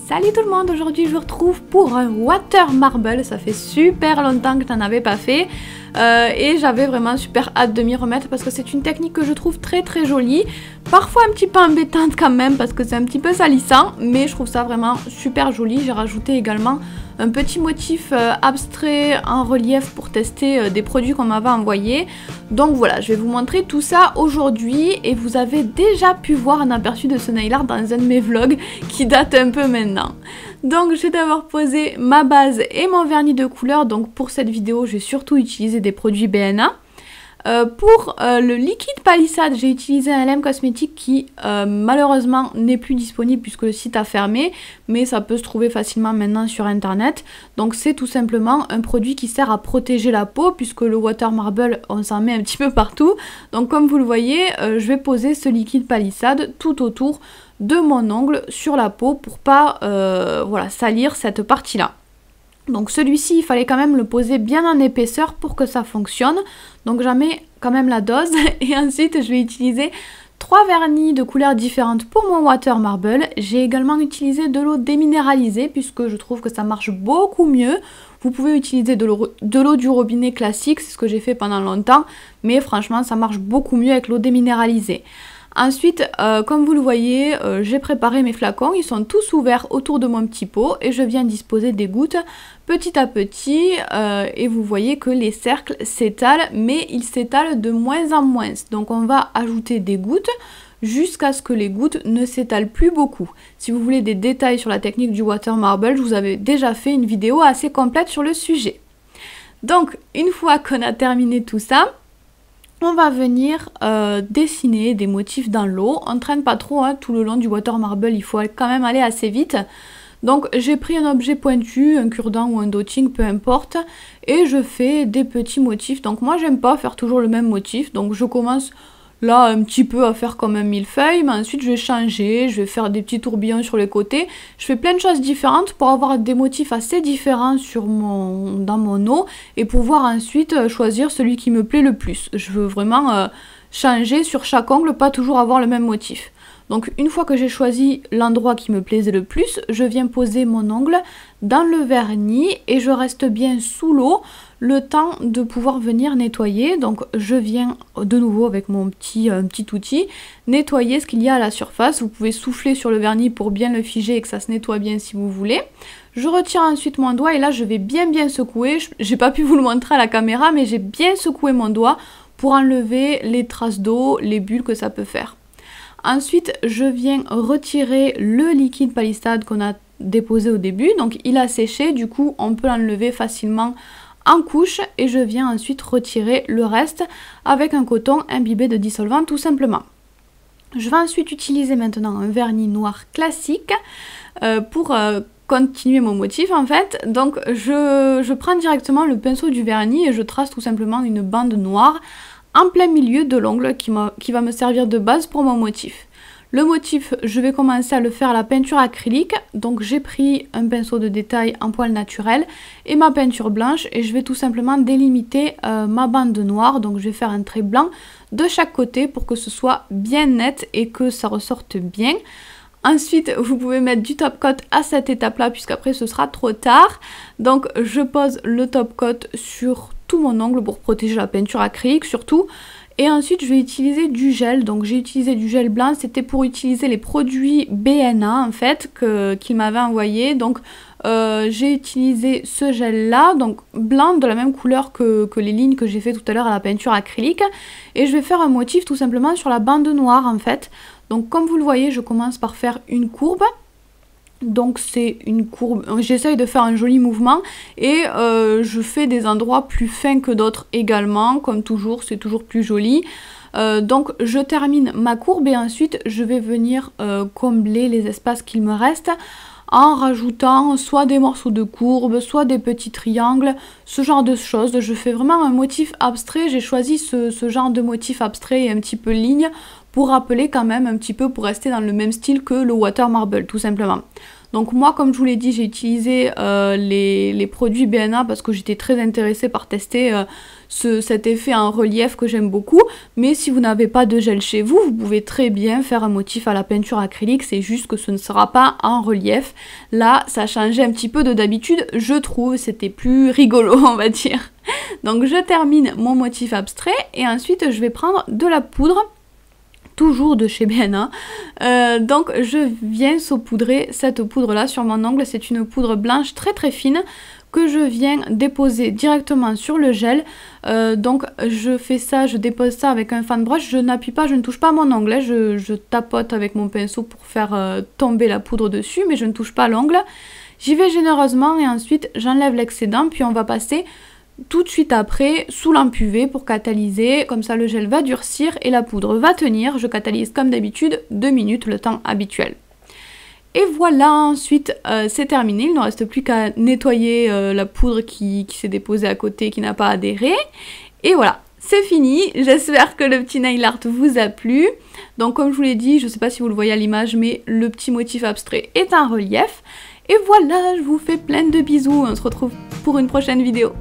Salut tout le monde, aujourd'hui je vous retrouve pour un water marble, ça fait super longtemps que je n'en avais pas fait et j'avais vraiment super hâte de m'y remettre parce que c'est une technique que je trouve très jolie, parfois un petit peu embêtante quand même parce que c'est un petit peu salissant, mais je trouve ça vraiment super joli. J'ai rajouté également un petit motif abstrait en relief pour tester des produits qu'on m'avait envoyés. Donc voilà, je vais vous montrer tout ça aujourd'hui et vous avez déjà pu voir un aperçu de ce nail art dans un de mes vlogs qui date un peu maintenant. Donc je vais d'abord poser ma base et mon vernis de couleur. Donc pour cette vidéo, j'ai surtout utilisé des produits BNA. Pour le liquide palissade, j'ai utilisé un LM Cosmétique qui malheureusement n'est plus disponible puisque le site a fermé, mais ça peut se trouver facilement maintenant sur internet. Donc c'est tout simplement un produit qui sert à protéger la peau puisque le water marble on s'en met un petit peu partout. Donc comme vous le voyez, je vais poser ce liquide palissade tout autour de mon ongle sur la peau pour pas voilà, salir cette partie là. Donc celui-ci, il fallait quand même le poser bien en épaisseur pour que ça fonctionne. Donc j'en mets quand même la dose. Et ensuite, je vais utiliser 3 vernis de couleurs différentes pour mon water marble. J'ai également utilisé de l'eau déminéralisée puisque je trouve que ça marche beaucoup mieux. Vous pouvez utiliser de l'eau du robinet classique, c'est ce que j'ai fait pendant longtemps. Mais franchement, ça marche beaucoup mieux avec l'eau déminéralisée. Ensuite, comme vous le voyez, j'ai préparé mes flacons, ils sont tous ouverts autour de mon petit pot et je viens disposer des gouttes petit à petit et vous voyez que les cercles s'étalent, mais ils s'étalent de moins en moins. Donc on va ajouter des gouttes jusqu'à ce que les gouttes ne s'étalent plus beaucoup. Si vous voulez des détails sur la technique du water marble, je vous avais déjà fait une vidéo assez complète sur le sujet. Donc une fois qu'on a terminé tout ça, on va venir dessiner des motifs dans l'eau. On ne traîne pas trop hein, tout le long du water marble, il faut quand même aller assez vite. Donc j'ai pris un objet pointu, un cure-dent ou un dotting, peu importe, et je fais des petits motifs. Donc moi j'aime pas faire toujours le même motif, donc je commence là un petit peu à faire comme un millefeuille, mais ensuite je vais changer, je vais faire des petits tourbillons sur les côtés. Je fais plein de choses différentes pour avoir des motifs assez différents dans mon eau et pouvoir ensuite choisir celui qui me plaît le plus. Je veux vraiment changer sur chaque ongle, pas toujours avoir le même motif. Donc une fois que j'ai choisi l'endroit qui me plaisait le plus, je viens poser mon ongle dans le vernis et je reste bien sous l'eau le temps de pouvoir venir nettoyer. Donc je viens de nouveau avec mon petit outil nettoyer ce qu'il y a à la surface. Vous pouvez souffler sur le vernis pour bien le figer et que ça se nettoie bien si vous voulez. Je retire ensuite mon doigt et là je vais bien secouer. J'ai pas pu vous le montrer à la caméra mais j'ai bien secoué mon doigt pour enlever les traces d'eau, les bulles que ça peut faire. Ensuite, je viens retirer le liquide palissade qu'on a déposé au début. Donc, il a séché. Du coup, on peut l'enlever facilement en couche. Et je viens ensuite retirer le reste avec un coton imbibé de dissolvant tout simplement. Je vais ensuite utiliser maintenant un vernis noir classique pour continuer mon motif en fait. Donc, je prends directement le pinceau du vernis et je trace tout simplement une bande noire en plein milieu de l'ongle qui va me servir de base pour mon motif. Le motif, je vais commencer à le faire à la peinture acrylique. Donc j'ai pris un pinceau de détail en poil naturel et ma peinture blanche et je vais tout simplement délimiter ma bande noire. Donc je vais faire un trait blanc de chaque côté pour que ce soit bien net et que ça ressorte bien. Ensuite, vous pouvez mettre du top coat à cette étape-là puisqu'après ce sera trop tard. Donc je pose le top coat sur tout mon ongle pour protéger la peinture acrylique surtout. Et ensuite je vais utiliser du gel. Donc j'ai utilisé du gel blanc, c'était pour utiliser les produits BNA en fait qu'il m'avait envoyé. Donc j'ai utilisé ce gel là, donc blanc de la même couleur que les lignes que j'ai fait tout à l'heure à la peinture acrylique. Et je vais faire un motif tout simplement sur la bande noire en fait. Donc comme vous le voyez, je commence par faire une courbe. Donc c'est une courbe, j'essaye de faire un joli mouvement et je fais des endroits plus fins que d'autres également, comme toujours, c'est toujours plus joli. Donc je termine ma courbe et ensuite je vais venir combler les espaces qu'il me reste en rajoutant soit des morceaux de courbe, soit des petits triangles, ce genre de choses. Je fais vraiment un motif abstrait, j'ai choisi ce genre de motif abstrait et un petit peu ligne pour rappeler quand même un petit peu, pour rester dans le même style que le water marble tout simplement. Donc moi, comme je vous l'ai dit, j'ai utilisé les produits BNA parce que j'étais très intéressée par tester cet effet en relief que j'aime beaucoup. Mais si vous n'avez pas de gel chez vous, vous pouvez très bien faire un motif à la peinture acrylique, c'est juste que ce ne sera pas en relief. Là, ça changeait un petit peu de d'habitude, je trouve, c'était plus rigolo, on va dire. Donc je termine mon motif abstrait et ensuite je vais prendre de la poudre, toujours de chez BNA. Donc je viens saupoudrer cette poudre là sur mon ongle, c'est une poudre blanche très très fine que je viens déposer directement sur le gel. Donc je fais ça, je dépose ça avec un fan brush, je n'appuie pas, je ne touche pas mon ongle, hein. Je tapote avec mon pinceau pour faire tomber la poudre dessus, mais je ne touche pas l'ongle. J'y vais généreusement et ensuite j'enlève l'excédent, puis on va passer tout de suite après sous lampe UV pour catalyser, comme ça le gel va durcir et la poudre va tenir. Je catalyse comme d'habitude 2 minutes, le temps habituel. Et voilà, ensuite c'est terminé, il ne reste plus qu'à nettoyer la poudre qui s'est déposée à côté, qui n'a pas adhéré. Et voilà, c'est fini, j'espère que le petit nail art vous a plu. Donc comme je vous l'ai dit, je ne sais pas si vous le voyez à l'image, mais le petit motif abstrait est en relief. Et voilà, je vous fais plein de bisous, on se retrouve pour une prochaine vidéo.